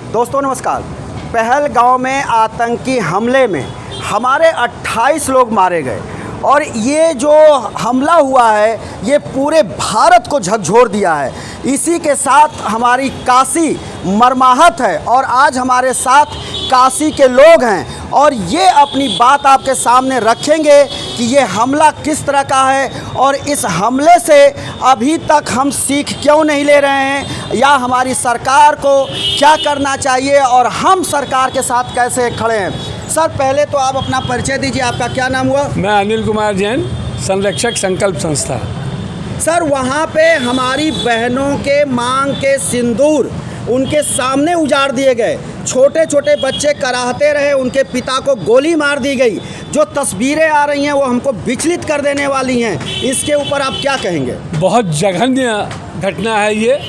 दोस्तों नमस्कार। पहलगाम में आतंकी हमले में हमारे 28 लोग मारे गए और ये जो हमला हुआ है ये पूरे भारत को झकझोर दिया है। इसी के साथ हमारी काशी मर्माहत है और आज हमारे साथ काशी के लोग हैं और ये अपनी बात आपके सामने रखेंगे कि ये हमला किस तरह का है और इस हमले से अभी तक हम सीख क्यों नहीं ले रहे हैं या हमारी सरकार को क्या करना चाहिए और हम सरकार के साथ कैसे खड़े हैं। सर पहले तो आप अपना परिचय दीजिए, आपका क्या नाम हुआ? मैं अनिल कुमार जैन, संरक्षक संकल्प संस्था। सर वहाँ पे हमारी बहनों के मांग के सिंदूर उनके सामने उजाड़ दिए गए, छोटे छोटे बच्चे कराहते रहे, उनके पिता को गोली मार दी गई। जो तस्वीरें आ रही हैं वो हमको विचलित कर देने वाली हैं। इसके ऊपर आप क्या कहेंगे? बहुत जघन्य घटना है ये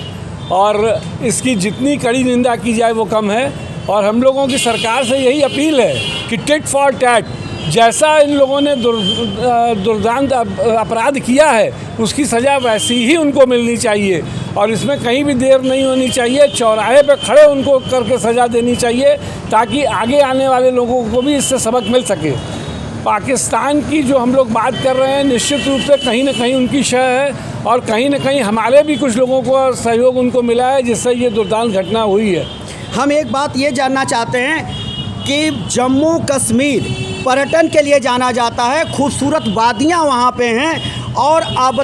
और इसकी जितनी कड़ी निंदा की जाए वो कम है। और हम लोगों की सरकार से यही अपील है कि टिट फॉर टैट, जैसा इन लोगों ने दुर्दांत अपराध किया है उसकी सज़ा वैसी ही उनको मिलनी चाहिए और इसमें कहीं भी देर नहीं होनी चाहिए। चौराहे पे खड़े उनको करके सज़ा देनी चाहिए ताकि आगे आने वाले लोगों को भी इससे सबक मिल सके। पाकिस्तान की जो हम लोग बात कर रहे हैं निश्चित रूप से कहीं ना कहीं उनकी शय है और कहीं ना कहीं हमारे भी कुछ लोगों को सहयोग उनको मिला है जिससे ये दुर्दांत घटना हुई है। हम एक बात ये जानना चाहते हैं कि जम्मू कश्मीर पर्यटन के लिए जाना जाता है, खूबसूरत वादियाँ वहाँ पे हैं और अब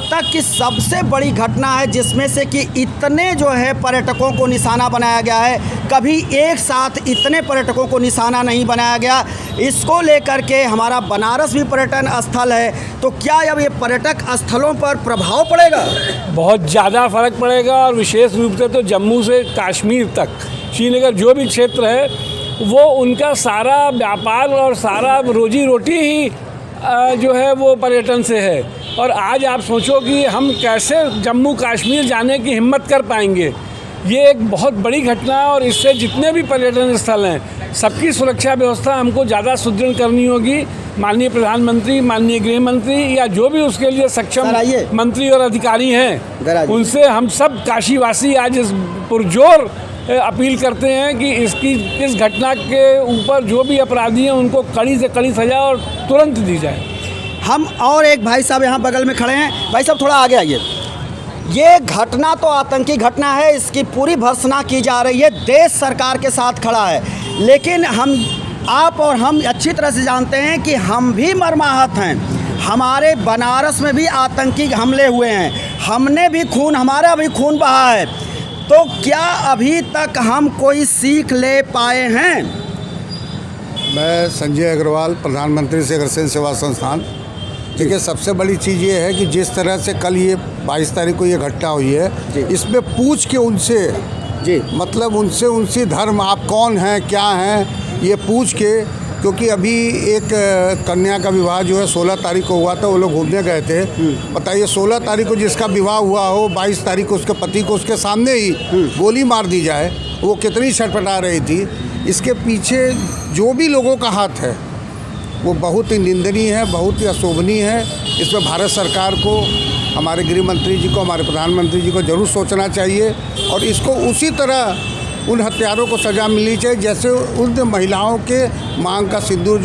तक की सबसे बड़ी घटना है जिसमें से कि इतने जो है पर्यटकों को निशाना बनाया गया है, कभी एक साथ इतने पर्यटकों को निशाना नहीं बनाया गया। इसको लेकर के हमारा बनारस भी पर्यटन स्थल है, तो क्या अब ये पर्यटक स्थलों पर प्रभाव पड़ेगा? बहुत ज़्यादा फ़र्क पड़ेगा और विशेष रूप से तो जम्मू से कश्मीर तक श्रीनगर जो भी क्षेत्र है वो उनका सारा व्यापार और सारा रोजी रोटी ही जो है वो पर्यटन से है। और आज आप सोचो कि हम कैसे जम्मू कश्मीर जाने की हिम्मत कर पाएंगे। ये एक बहुत बड़ी घटना है और इससे जितने भी पर्यटन स्थल हैं सबकी सुरक्षा व्यवस्था हमको ज़्यादा सुदृढ़ करनी होगी। माननीय प्रधानमंत्री, माननीय गृह मंत्री या जो भी उसके लिए सक्षम मंत्री और अधिकारी हैं उनसे हम सब काशीवासी आज इस पुरजोर अपील करते हैं कि इस घटना के ऊपर जो भी अपराधी हैं उनको कड़ी से कड़ी सज़ा और तुरंत दी जाए। हम और एक भाई साहब यहाँ बगल में खड़े हैं। भाई साहब थोड़ा आगे आइए। ये घटना तो आतंकी घटना है, इसकी पूरी भर्त्सना की जा रही है, देश सरकार के साथ खड़ा है, लेकिन आप और हम अच्छी तरह से जानते हैं कि हम भी मर्माहत हैं। हमारे बनारस में भी आतंकी हमले हुए हैं, हमारा भी खून बहा है, तो क्या अभी तक हम कोई सीख ले पाए हैं? मैं संजय अग्रवाल, प्रधानमंत्री से अग्रसेन सेवा संस्थान। देखिए सबसे बड़ी चीज़ ये है कि जिस तरह से कल ये 22 तारीख को ये घटना हुई है, इसमें पूछ के उनसे मतलब उनसे धर्म, आप कौन हैं, क्या हैं, ये पूछ के, क्योंकि अभी एक कन्या का विवाह जो है 16 तारीख को हुआ था, वो लोग घूमने गए थे। बताइए 16 तारीख को जिसका विवाह हुआ हो 22 तारीख को उसके पति को उसके सामने ही गोली मार दी जाए, वो कितनी छटपटा रही थी। इसके पीछे जो भी लोगों का हाथ है वो बहुत ही निंदनीय है, बहुत ही अशोभनीय है। इसमें भारत सरकार को, हमारे गृह मंत्री जी को, हमारे प्रधानमंत्री जी को ज़रूर सोचना चाहिए और इसको उसी तरह उन हत्यारों को सज़ा मिलनी चाहिए जैसे उन महिलाओं के मांग का सिंदूर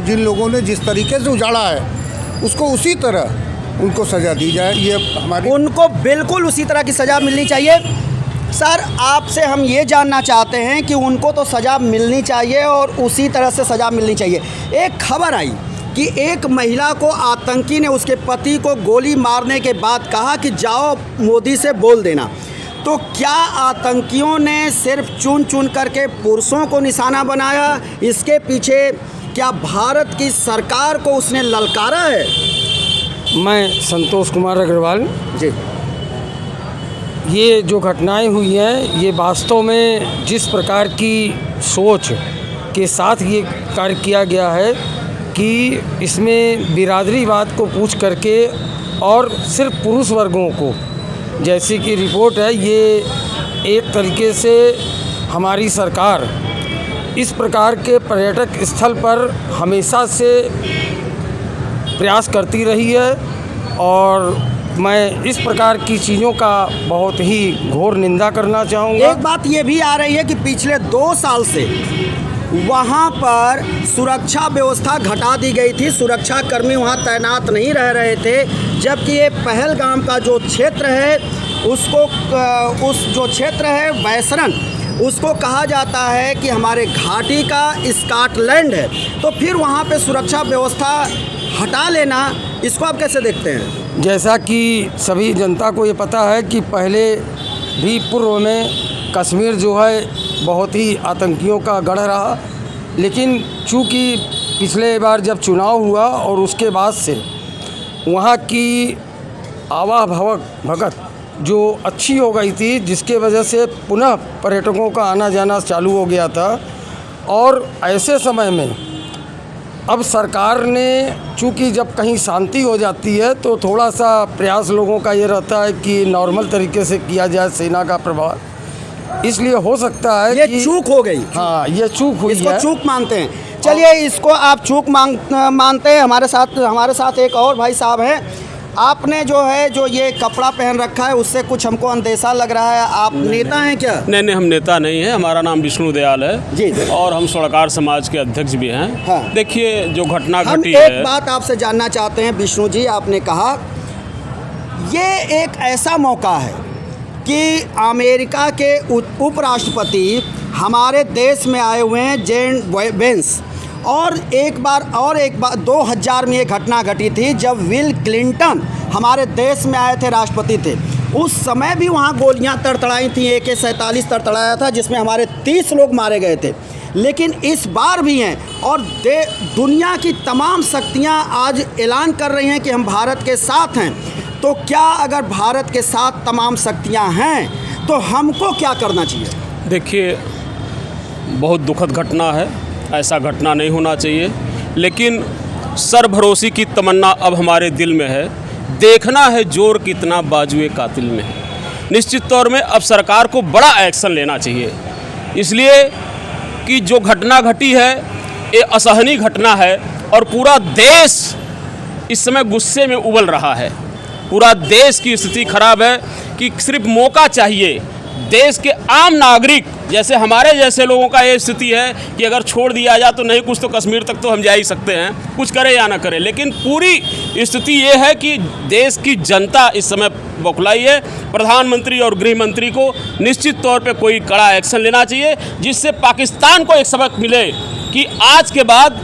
जिन लोगों ने जिस तरीके से उजाड़ा है उसको उसी तरह उनको सज़ा दी जाए। ये उनको बिल्कुल उसी तरह की सज़ा मिलनी चाहिए। सर आपसे हम ये जानना चाहते हैं कि उनको तो सज़ा मिलनी चाहिए और उसी तरह से सज़ा मिलनी चाहिए। एक खबर आई कि एक महिला को आतंकी ने उसके पति को गोली मारने के बाद कहा कि जाओ मोदी से बोल देना। तो क्या आतंकियों ने सिर्फ चुन करके पुरुषों को निशाना बनाया? इसके पीछे क्या भारत की सरकार को उसने ललकारा है? मैं संतोष कुमार अग्रवाल जी। ये जो घटनाएं हुई हैं ये वास्तव में जिस प्रकार की सोच के साथ ये कार्य किया गया है कि इसमें बिरादरीवाद को पूछ करके और सिर्फ पुरुष वर्गों को, जैसी कि रिपोर्ट है, ये एक तरीके से हमारी सरकार इस प्रकार के पर्यटक स्थल पर हमेशा से प्रयास करती रही है और मैं इस प्रकार की चीज़ों का बहुत ही घोर निंदा करना चाहूँगा। एक बात ये भी आ रही है कि पिछले 2 साल से वहाँ पर सुरक्षा व्यवस्था घटा दी गई थी, सुरक्षा कर्मी वहाँ तैनात नहीं रह रहे थे, जबकि ये पहलगाम का जो क्षेत्र है उसको उस जो क्षेत्र है वैसरन, उसको कहा जाता है कि हमारे घाटी का स्कॉटलैंड है। तो फिर वहाँ पे सुरक्षा व्यवस्था हटा लेना, इसको आप कैसे देखते हैं? जैसा कि सभी जनता को ये पता है कि पहले भी पूर्व में कश्मीर जो है बहुत ही आतंकियों का गढ़ रहा, लेकिन चूँकि पिछले बार जब चुनाव हुआ और उसके बाद से वहाँ की आवाह भगत जो अच्छी हो गई थी, जिसके वजह से पुनः पर्यटकों का आना जाना चालू हो गया था। और ऐसे समय में अब सरकार ने, चूँकि जब कहीं शांति हो जाती है तो थोड़ा सा प्रयास लोगों का ये रहता है कि नॉर्मल तरीके से किया जाए सेना का प्रभाव, इसलिए हो सकता है ये कि चूक हो गई। हाँ, ये चूक हुई इसको है। चूक मानते हैं। चलिए, इसको आप चूक मानते हैं। हमारे साथ एक और भाई साहब हैं। आपने जो है जो ये कपड़ा पहन रखा है उससे कुछ हमको अंदेशा लग रहा है, आप नेता हैं क्या? नहीं, हम नेता नहीं है। हमारा नाम विष्णु दयाल है जी। और हम स्वर्णकार समाज के अध्यक्ष भी हैं। हाँ। देखिए, जो घटना हम घटी एक है, बात आपसे जानना चाहते हैं विष्णु जी। आपने कहा ये एक ऐसा मौका है कि अमेरिका के उपराष्ट्रपति हमारे देश में आए हुए हैं, जेड वेंस, और एक बार 2000 में ये घटना घटी थी जब विल क्लिंटन हमारे देश में आए थे, राष्ट्रपति थे। उस समय भी वहाँ गोलियाँ तड़तड़ाई थी, AK-47 तड़तड़ाया था जिसमें हमारे 30 लोग मारे गए थे। लेकिन इस बार भी हैं और दुनिया की तमाम शक्तियाँ आज ऐलान कर रही हैं कि हम भारत के साथ हैं। तो क्या अगर भारत के साथ तमाम शक्तियाँ हैं तो हमको क्या करना चाहिए? देखिए, बहुत दुखद घटना है, ऐसा घटना नहीं होना चाहिए। लेकिन सरभरोसी की तमन्ना अब हमारे दिल में है, देखना है जोर कितना बाजुए कातिल में है। निश्चित तौर में अब सरकार को बड़ा एक्शन लेना चाहिए, इसलिए कि जो घटना घटी है ये असहनीय घटना है और पूरा देश इस समय गुस्से में उबल रहा है। पूरा देश की स्थिति खराब है कि सिर्फ मौका चाहिए। देश के आम नागरिक जैसे हमारे जैसे लोगों का ये स्थिति है कि अगर छोड़ दिया जाए तो नहीं कुछ तो कश्मीर तक तो हम जा ही सकते हैं, कुछ करे या ना करे। लेकिन पूरी स्थिति ये है कि देश की जनता इस समय बौखलाई है। प्रधानमंत्री और गृह मंत्री को निश्चित तौर पे कोई कड़ा एक्शन लेना चाहिए, जिससे पाकिस्तान को एक सबक मिले कि आज के बाद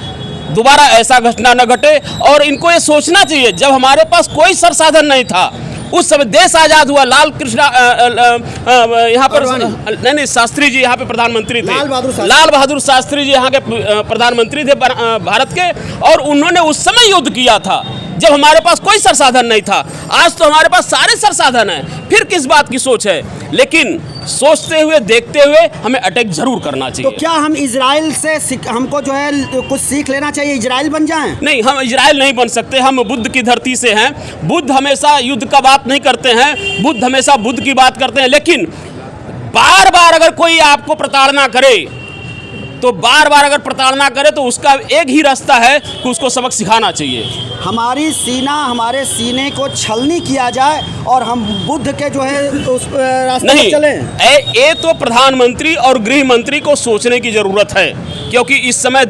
दोबारा ऐसा घटना न घटे। और इनको ये सोचना चाहिए, जब हमारे पास कोई संसाधन नहीं था उस समय देश आज़ाद हुआ, लाल कृष्ण यहाँ पर नहीं शास्त्री जी यहाँ पे प्रधानमंत्री थे, लाल बहादुर शास्त्री जी यहाँ के प्रधानमंत्री थे भारत के, और उन्होंने उस समय युद्ध किया था जब हमारे पास कोई संसाधन नहीं था। आज तो हमारे पास सारे संसाधन हैं, फिर किस बात की सोच है? लेकिन सोचते हुए देखते हुए हमें अटैक जरूर करना चाहिए। तो क्या हम इजराइल से हमको जो है कुछ सीख लेना चाहिए, इजराइल बन जाएं? नहीं, हम इजराइल नहीं बन सकते, हम बुद्ध की धरती से हैं। बुद्ध हमेशा युद्ध का बात नहीं करते हैं, बुद्ध हमेशा बुद्ध की बात करते हैं। लेकिन बार बार अगर कोई आपको प्रताड़ना करे तो तो उसका एक ही रास्ता है कि उसको सबक सिखाना चाहिए। हमारे सीने को छलनी किया जाए और हम बुद्ध के जो है उस रास्ते पर चलें। ये तो प्रधानमंत्री और गृह मंत्री को सोचने की जरूरत है, क्योंकि इस समय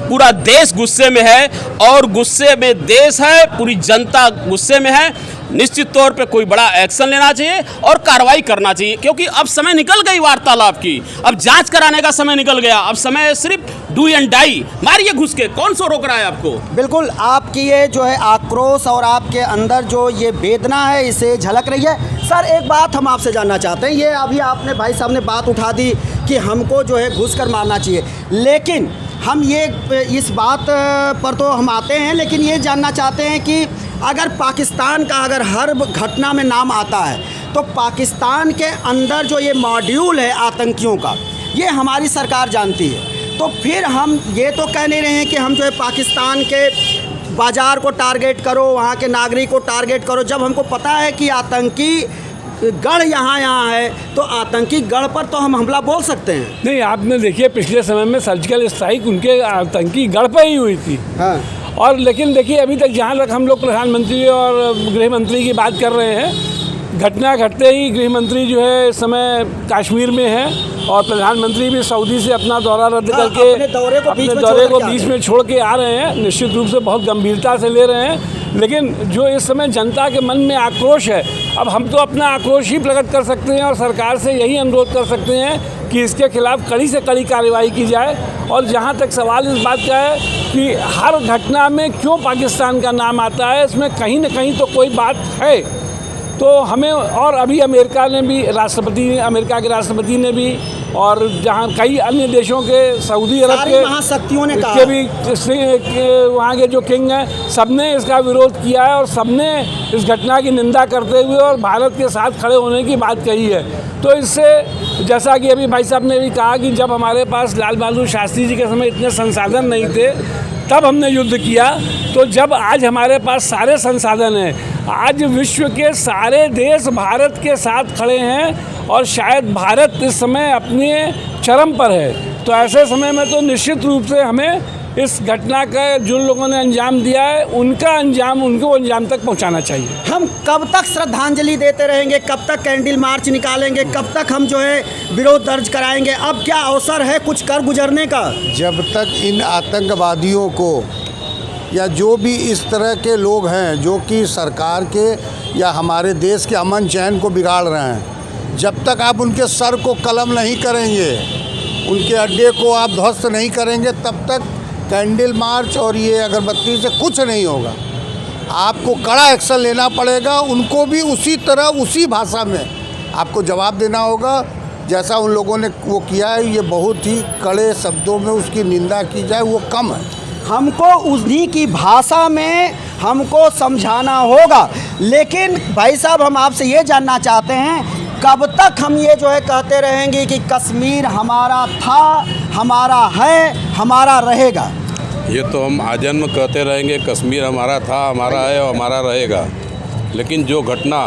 पूरा देश गुस्से में है और गुस्से में देश है, पूरी जनता गुस्से में है। निश्चित तौर पे कोई बड़ा एक्शन लेना चाहिए और कार्रवाई करना चाहिए, क्योंकि अब समय निकल गई वार्तालाप की, अब जांच कराने का समय निकल गया। अब समय सिर्फ डू एंड डाई, मारिए घुस के, कौन सो रोक रहा है आपको? बिल्कुल, आपकी ये जो है आक्रोश और आपके अंदर जो ये वेदना है इसे झलक रही है। सर, एक बात हम आपसे जानना चाहते हैं, ये अभी आपने भाई साहब ने बात उठा दी कि हमको जो है घुस कर मारना चाहिए, लेकिन हम ये इस बात पर तो हम आते हैं, लेकिन ये जानना चाहते हैं कि अगर पाकिस्तान का अगर हर घटना में नाम आता है तो पाकिस्तान के अंदर जो ये मॉड्यूल है आतंकियों का, ये हमारी सरकार जानती है। तो फिर हम ये तो कह नहीं रहे हैं कि हम जो है पाकिस्तान के बाज़ार को टारगेट करो, वहाँ के नागरिक को टारगेट करो, जब हमको पता है कि आतंकी गढ़ यहाँ है तो आतंकी गढ़ पर तो हम हमला बोल सकते हैं। नहीं, आपने देखिए पिछले समय में सर्जिकल स्ट्राइक उनके आतंकी गढ़ पर ही हुई थी। हाँ। और लेकिन देखिए अभी तक जहाँ तक हम लोग प्रधानमंत्री और गृह मंत्री की बात कर रहे हैं, घटना घटते ही गृह मंत्री जो है इस समय कश्मीर में है और प्रधानमंत्री भी सऊदी से अपना दौरा रद्द करके अपने दौरे को बीच में छोड़ के आ रहे हैं। निश्चित रूप से बहुत गंभीरता से ले रहे हैं, लेकिन जो इस समय जनता के मन में आक्रोश है, अब हम तो अपना आक्रोश ही प्रकट कर सकते हैं और सरकार से यही अनुरोध कर सकते हैं कि इसके खिलाफ कड़ी से कड़ी कार्रवाई की जाए। और जहाँ तक सवाल इस बात का है कि हर घटना में क्यों पाकिस्तान का नाम आता है, इसमें कहीं न कहीं तो कोई बात है। तो हमें, और अभी अमेरिका के राष्ट्रपति ने भी, और जहाँ कई अन्य देशों के, सऊदी अरब के महाशक्तियों ने कहा, के भी वहाँ के जो किंग हैं, सबने इसका विरोध किया है और सबने इस घटना की निंदा करते हुए और भारत के साथ खड़े होने की बात कही है। तो इससे, जैसा कि अभी भाई साहब ने भी कहा कि जब हमारे पास लाल बहादुर शास्त्री जी के समय इतने संसाधन नहीं थे तब हमने युद्ध किया, तो जब आज हमारे पास सारे संसाधन हैं, आज विश्व के सारे देश भारत के साथ खड़े हैं और शायद भारत इस समय अपने चरम पर है, तो ऐसे समय में तो निश्चित रूप से हमें इस घटना का जिन लोगों ने अंजाम दिया है उनको अंजाम तक पहुंचाना चाहिए। हम कब तक श्रद्धांजलि देते रहेंगे, कब तक कैंडल मार्च निकालेंगे, कब तक हम जो है विरोध दर्ज कराएंगे? अब क्या अवसर है कुछ कर गुजरने का? जब तक इन आतंकवादियों को या जो भी इस तरह के लोग हैं जो कि सरकार के या हमारे देश के अमन चैन को बिगाड़ रहे हैं, जब तक आप उनके सर को कलम नहीं करेंगे, उनके अड्डे को आप ध्वस्त नहीं करेंगे, तब तक कैंडल मार्च और ये अगरबत्ती से कुछ नहीं होगा। आपको कड़ा एक्शन लेना पड़ेगा, उनको भी उसी तरह उसी भाषा में आपको जवाब देना होगा जैसा उन लोगों ने वो किया है। ये बहुत ही कड़े शब्दों में उसकी निंदा की जाए वो कम है। हमको उन्हीं की भाषा में हमको समझाना होगा। लेकिन भाई साहब, हम आपसे ये जानना चाहते हैं, कब तक हम ये जो है कहते रहेंगे कि कश्मीर हमारा था, हमारा है, हमारा रहेगा? ये तो हम आजन्म कहते रहेंगे कश्मीर हमारा था, हमारा है और हमारा रहेगा। लेकिन जो घटना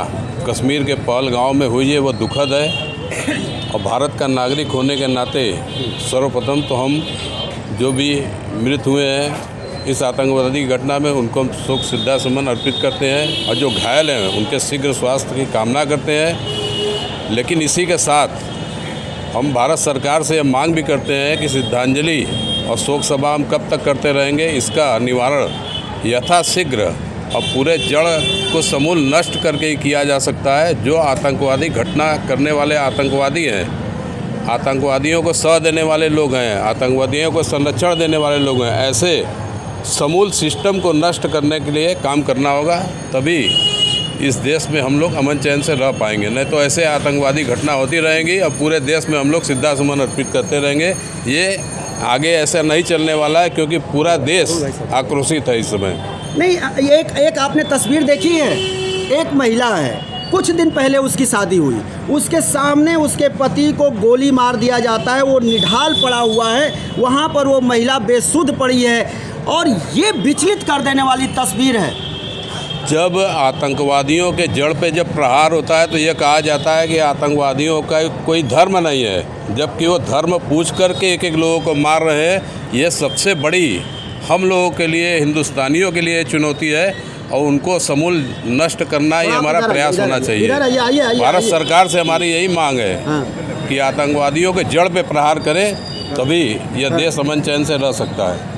कश्मीर के पहलगांव में हुई है वो दुखद है और भारत का नागरिक होने के नाते सर्वप्रथम तो हम जो भी मृत हुए हैं इस आतंकवादी घटना में उनको हम शोक श्रद्धासुमन अर्पित करते हैं और जो घायल हैं उनके शीघ्र स्वास्थ्य की कामना करते हैं। लेकिन इसी के साथ हम भारत सरकार से यह मांग भी करते हैं कि श्रद्धांजलि और शोक सभा हम कब तक करते रहेंगे, इसका निवारण यथाशीघ्र और पूरे जड़ को समूल नष्ट करके ही किया जा सकता है। जो आतंकवादी घटना करने वाले आतंकवादी हैं, आतंकवादियों को सह देने वाले लोग हैं, आतंकवादियों को संरक्षण देने वाले लोग हैं, ऐसे समूल सिस्टम को नष्ट करने के लिए काम करना होगा, तभी इस देश में हम लोग अमन चैन से रह पाएंगे। नहीं तो ऐसे आतंकवादी घटना होती रहेंगी और पूरे देश में हम लोग श्रद्धासुमन अर्पित करते रहेंगे। ये आगे ऐसा नहीं चलने वाला है क्योंकि पूरा देश आक्रोशित है इस समय। नहीं, एक आपने तस्वीर देखी है, एक महिला है, कुछ दिन पहले उसकी शादी हुई, उसके सामने उसके पति को गोली मार दिया जाता है, वो निढाल पड़ा हुआ है, वहाँ पर वो महिला बेसुध पड़ी है और ये विचलित कर देने वाली तस्वीर है। जब आतंकवादियों के जड़ पे जब प्रहार होता है तो ये कहा जाता है कि आतंकवादियों का कोई धर्म नहीं है, जबकि वो धर्म पूछ करके एक एक लोगों को मार रहे हैं। ये सबसे बड़ी हम लोगों के लिए, हिंदुस्तानियों के लिए चुनौती है और उनको समूल नष्ट करना ही हमारा प्रयास होना चाहिए। भारत सरकार से हमारी यही मांग है कि आतंकवादियों के जड़ पे प्रहार करें, तभी यह देश अमन चैन से रह सकता है।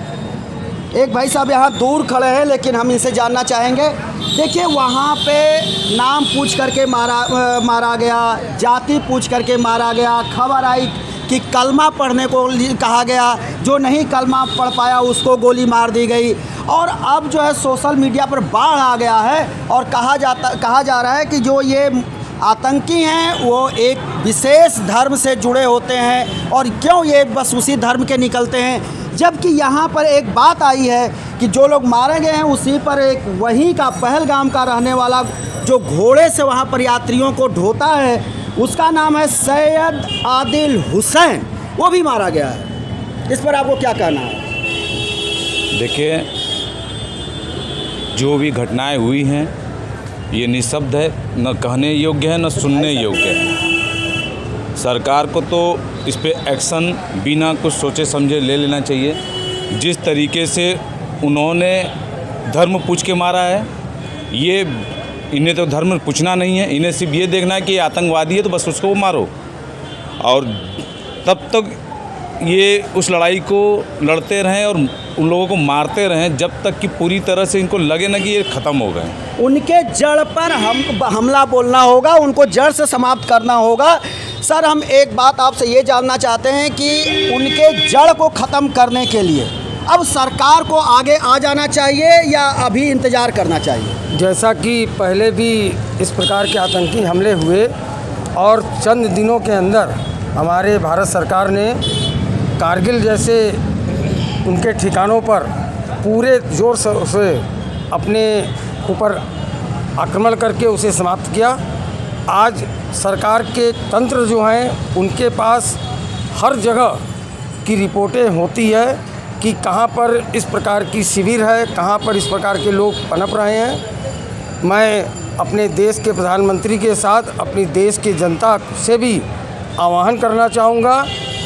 एक भाई साहब यहाँ दूर खड़े हैं, लेकिन हम इनसे जानना चाहेंगे। देखिए, वहाँ पे नाम पूछ करके मारा गया, जाति पूछ करके मारा गया, खबर आई कि कलमा पढ़ने को कहा गया, जो नहीं कलमा पढ़ पाया उसको गोली मार दी गई। और अब जो है सोशल मीडिया पर बाढ़ आ गया है और कहा जा रहा है कि जो ये आतंकी हैं वो एक विशेष धर्म से जुड़े होते हैं और क्यों ये बस उसी धर्म के निकलते हैं। जबकि यहाँ पर एक बात आई है कि जो लोग मारे गए हैं उसी पर एक वहीं का पहलगाम का रहने वाला जो घोड़े से वहाँ पर यात्रियों को ढोता है, उसका नाम है सैयद आदिल हुसैन, वो भी मारा गया है। इस पर आपको क्या कहना है? देखिए, जो भी घटनाएं हुई हैं ये निःशब्द है, न कहने योग्य है न सुनने योग्य है। सरकार को तो इस पे एक्शन बिना कुछ सोचे समझे ले लेना चाहिए। जिस तरीके से उन्होंने धर्म पूछ के मारा है। ये इन्हें तो धर्म पूछना नहीं है, इन्हें सिर्फ ये देखना है कि ये आतंकवादी है तो बस उसको मारो। और तब तक ये उस लड़ाई को लड़ते रहें और उन लोगों को मारते रहें जब तक कि पूरी तरह से इनको लगे ना कि ये ख़त्म हो गए। उनके जड़ पर हमला बोलना होगा, उनको जड़ से समाप्त करना होगा। सर, हम एक बात आपसे ये जानना चाहते हैं कि उनके जड़ को ख़त्म करने के लिए अब सरकार को आगे आ जाना चाहिए या अभी इंतज़ार करना चाहिए? जैसा कि पहले भी इस प्रकार के आतंकी हमले हुए और चंद दिनों के अंदर हमारे भारत सरकार ने कारगिल जैसे उनके ठिकानों पर पूरे जोर से अपने ऊपर आक्रमण करके उसे समाप्त किया। आज सरकार के तंत्र जो हैं उनके पास हर जगह की रिपोर्टें होती है कि कहाँ पर इस प्रकार की शिविर है, कहाँ पर इस प्रकार के लोग पनप रहे हैं। मैं अपने देश के प्रधानमंत्री के साथ अपनी देश की जनता से भी आह्वान करना चाहूँगा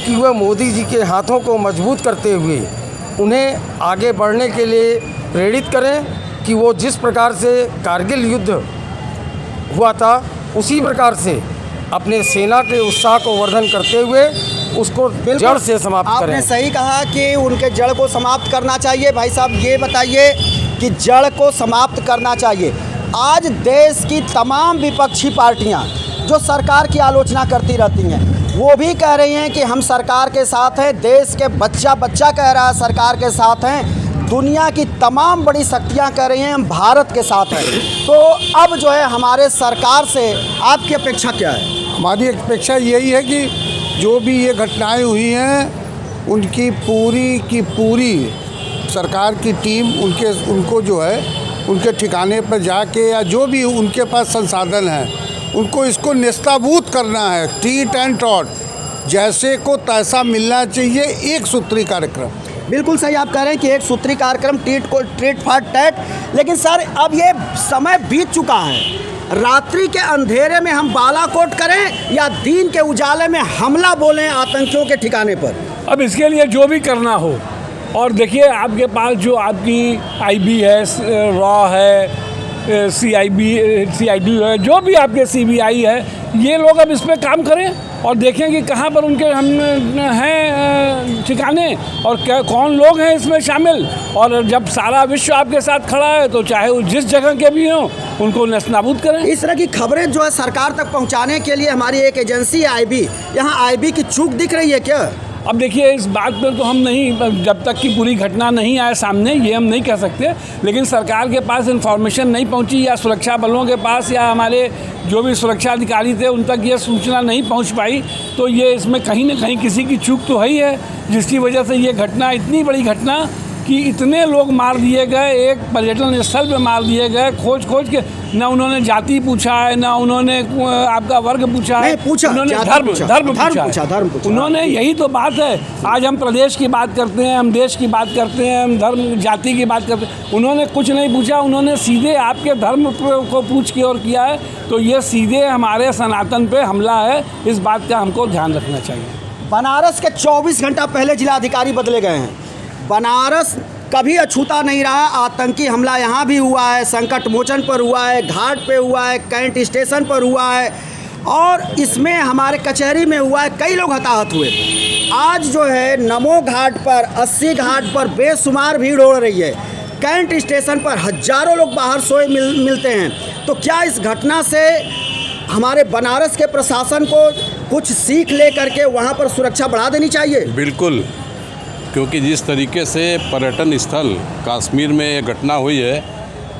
कि वह मोदी जी के हाथों को मजबूत करते हुए उन्हें आगे बढ़ने के लिए प्रेरित करें कि वो जिस प्रकार से कारगिल युद्ध हुआ था उसी प्रकार से अपने सेना के उत्साह को वर्धन करते हुए उसको जड़ से समाप्त करें। आपने सही कहा कि उनके जड़ को समाप्त करना चाहिए। भाई साहब, ये बताइए कि जड़ को समाप्त करना चाहिए। आज देश की तमाम विपक्षी पार्टियां जो सरकार की आलोचना करती रहती हैं वो भी कह रही हैं कि हम सरकार के साथ हैं। देश के बच्चा कह रहा है सरकार के साथ हैं। दुनिया की तमाम बड़ी शक्तियां कह रही हैं हम भारत के साथ हैं। तो अब जो है हमारे सरकार से आपकी अपेक्षा क्या है? हमारी अपेक्षा यही है कि जो भी ये घटनाएं हुई हैं उनकी पूरी की पूरी सरकार की टीम उनको जो है उनके ठिकाने पर जाके या जो भी उनके पास संसाधन हैं उनको इसको नेस्ताबूद करना है। टीट एंड टॉट जैसे को तैसा मिलना चाहिए। एक सूत्री कार्यक्रम। बिल्कुल सही आप कह रहे हैं कि एक सूत्री कार्यक्रम, ट्रीट फॉर टैट। लेकिन सर, अब ये समय बीत चुका है। रात्रि के अंधेरे में हम बालाकोट करें या दिन के उजाले में हमला बोलें आतंकियों के ठिकाने पर? अब इसके लिए जो भी करना हो, और देखिए आपके पास जो आपकी IB है, रॉ है, CID है, जो भी आपके CBI है, ये लोग अब इस पर काम करें और देखें कि कहाँ पर उनके हम हैं ठिकाने और क्या कौन लोग हैं इसमें शामिल। और जब सारा विश्व आपके साथ खड़ा है तो चाहे वो जिस जगह के भी हों उनको नेस्तनाबूद करें। इस तरह की खबरें जो है सरकार तक पहुंचाने के लिए हमारी एक एजेंसी है IB, यहाँ IB की चूक दिख रही है क्या? अब देखिए इस बात पर तो हम नहीं, जब तक कि पूरी घटना नहीं आए सामने ये हम नहीं कह सकते, लेकिन सरकार के पास इन्फॉर्मेशन नहीं पहुंची या सुरक्षा बलों के पास या हमारे जो भी सुरक्षा अधिकारी थे उन तक ये सूचना नहीं पहुंच पाई, तो ये इसमें कहीं ना कहीं किसी की चूक तो है ही है, जिसकी वजह से ये घटना, इतनी बड़ी घटना कि इतने लोग मार दिए गए, एक पर्यटन स्थल पे मार दिए गए, खोज के। ना उन्होंने जाति पूछा है, ना उन्होंने आपका वर्ग पूछा है, उन्होंने धर्म पूछा। उन्होंने यही तो बात है। आज हम प्रदेश की बात करते हैं, हम देश की बात करते हैं, हम धर्म जाति की बात करते हैं, उन्होंने कुछ नहीं पूछा, उन्होंने सीधे आपके धर्म को पूछ के और किया है। तो ये सीधे हमारे सनातन पे हमला है, इस बात का हमको ध्यान रखना चाहिए। बनारस के 24 घंटा पहले जिलाधिकारी बदले गए हैं। बनारस कभी अछूता नहीं रहा। आतंकी हमला यहाँ भी हुआ है, संकट मोचन पर हुआ है, घाट पे हुआ है, कैंट स्टेशन पर हुआ है और इसमें हमारे कचहरी में हुआ है। कई लोग हताहत हुए। आज जो है नमो घाट पर, 80 घाट पर बेशुमार भीड़ हो रही है। कैंट स्टेशन पर हजारों लोग बाहर सोए मिलते हैं। तो क्या इस घटना से हमारे बनारस के प्रशासन को कुछ सीख ले करके वहाँ पर सुरक्षा बढ़ा देनी चाहिए? बिल्कुल, क्योंकि जिस तरीके से पर्यटन स्थल कश्मीर में ये घटना हुई है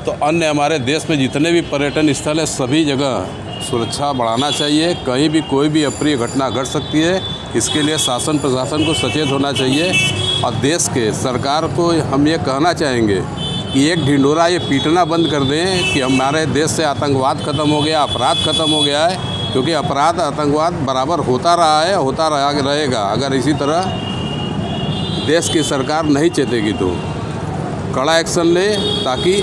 तो अन्य हमारे देश में जितने भी पर्यटन स्थल हैं सभी जगह सुरक्षा बढ़ाना चाहिए। कहीं भी कोई भी अप्रिय घटना घट सकती है, इसके लिए शासन प्रशासन को सचेत होना चाहिए। और देश के सरकार को हम ये कहना चाहेंगे कि एक ढिंढोरा ये पीटना बंद कर दें कि हमारे देश से आतंकवाद ख़त्म हो गया, अपराध ख़त्म हो गया है, क्योंकि अपराध आतंकवाद बराबर होता रहा है, होता रहेगा। अगर इसी तरह देश की सरकार नहीं चेतेगी तो कड़ा एक्शन ले ताकि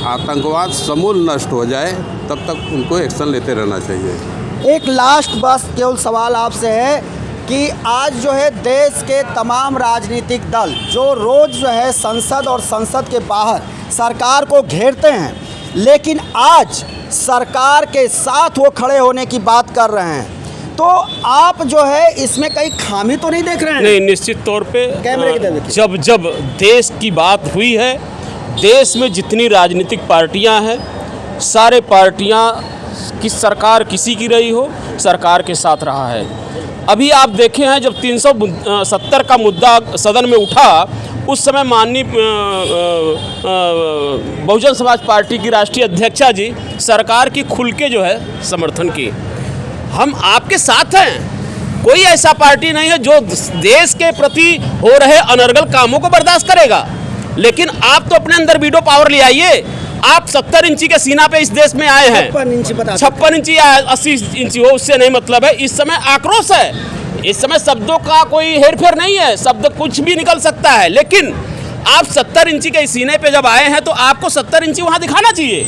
आतंकवाद समूल नष्ट हो जाए, तब तक उनको एक्शन लेते रहना चाहिए। एक लास्ट बस केवल सवाल आपसे है कि आज जो है देश के तमाम राजनीतिक दल जो रोज़ जो है संसद और संसद के बाहर सरकार को घेरते हैं, लेकिन आज सरकार के साथ वो खड़े होने की बात कर रहे हैं, तो आप जो है इसमें कहीं खामी तो नहीं देख रहे हैं? नहीं, निश्चित तौर पे कैमरे की तरफ देखिए। जब जब देश की बात हुई है, देश में जितनी राजनीतिक पार्टियां हैं, सारे पार्टियां की सरकार किसी की रही हो, सरकार के साथ रहा है। अभी आप देखे हैं जब 370 का मुद्दा सदन में उठा, उस समय माननीय बहुजन समाज पार्टी की राष्ट्रीय अध्यक्षा जी सरकार की खुल के जो है समर्थन की। हम आपके साथ हैं। कोई ऐसा पार्टी नहीं है जो देश के प्रति हो रहे अनर्गल कामों को बर्दाश्त करेगा। लेकिन आप तो अपने अंदर वीटो पावर ले आइए। आप 70 इंची के सीना पे इस देश में आए हैं। 56 इंची या 80 इंची हो, उससे नहीं मतलब है। इस समय आक्रोश है, इस समय शब्दों का कोई हेरफेर नहीं है, शब्द कुछ भी निकल सकता है। लेकिन आप 70 इंची के सीने पे जब आए हैं तो आपको 70 इंची वहाँ दिखाना चाहिए।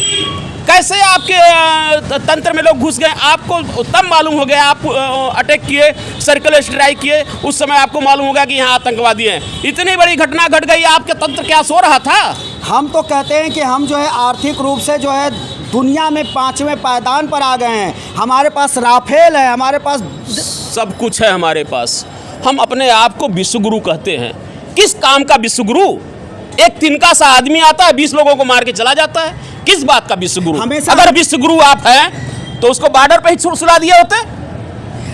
कैसे आपके तंत्र में लोग घुस गए, आपको तब मालूम हो गया। आप अटैक किए, सर्कुलर स्ट्राइक किए, उस समय आपको मालूम हो गया कि यहाँ आतंकवादी हैं। इतनी बड़ी घटना घट गई, आपके तंत्र क्या सो रहा था? हम तो कहते हैं कि हम जो है आर्थिक रूप से जो है दुनिया में 5वें पायदान पर आ गए हैं। हमारे पास राफेल है, हमारे पास सब कुछ है हमारे पास। हम अपने आप को विश्वगुरु कहते हैं। किस काम का विश्वगुरु? एक तिनका सा आदमी आता है, 20 लोगों को मार के चला जाता है। किस बात का विश्वगुरु? अगर विश्वगुरु आप हैं तो उसको बॉर्डर पे ही सुला दिए होते।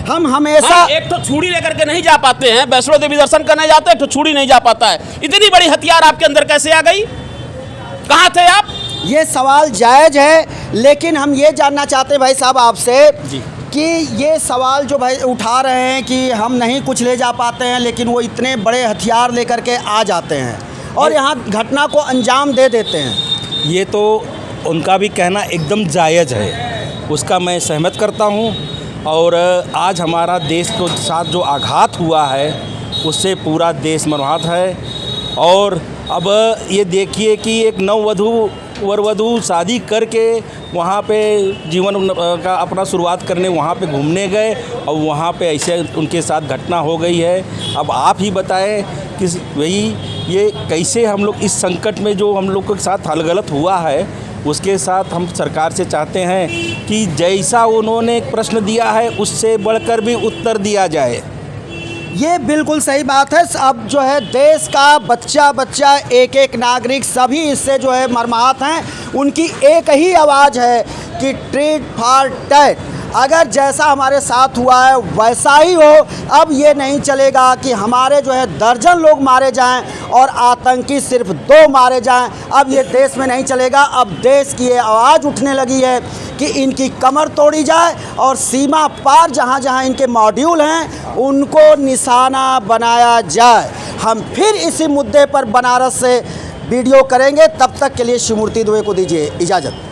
हम हमेशा एक तो छुरी लेकर के नहीं जा पाते हैं, वैष्णो देवी दर्शन करने जाते हैं तो छुरी नहीं जा पाता है। इतनी बड़ी हथियार आपके अंदर कैसे आ गई? कहाँ थे आप? ये सवाल जायज़ है, लेकिन हम ये जानना चाहते हैं भाई साहब आपसे कि ये सवाल जो भाई उठा रहे हैं कि हम नहीं कुछ ले जा पाते हैं, लेकिन वो इतने बड़े हथियार लेकर के आ जाते हैं और यहाँ घटना को अंजाम दे देते हैं। ये तो उनका भी कहना एकदम जायज़ है, उसका मैं सहमत करता हूँ। और आज हमारा देश के साथ जो आघात हुआ है उससे पूरा देश मर्माहत है। और अब ये देखिए कि एक वरवधू शादी करके वहाँ पे जीवन का अपना शुरुआत करने वहाँ पे घूमने गए और वहाँ पे ऐसे उनके साथ घटना हो गई है। अब आप ही बताएं कि वही ये कैसे हम लोग इस संकट में जो हम लोग के साथ हलगलत हुआ है, उसके साथ हम सरकार से चाहते हैं कि जैसा उन्होंने एक प्रश्न दिया है उससे बढ़कर भी उत्तर दिया जाए। ये बिल्कुल सही बात है। अब जो है देश का बच्चा एक एक नागरिक सभी इससे जो है मर्माहत हैं। उनकी एक ही आवाज़ है कि ट्रीट फॉर टैट। अगर जैसा हमारे साथ हुआ है वैसा ही हो। अब ये नहीं चलेगा कि हमारे जो है दर्जन लोग मारे जाएं और आतंकी सिर्फ 2 मारे जाएं। अब ये देश में नहीं चलेगा। अब देश की ये आवाज़ उठने लगी है कि इनकी कमर तोड़ी जाए और सीमा पार जहाँ जहाँ इनके मॉड्यूल हैं उनको निशाना बनाया जाए। हम फिर इसी मुद्दे पर बनारस से वीडियो करेंगे। तब तक के लिए शिवमूर्ति दुबे को दीजिए इजाज़त।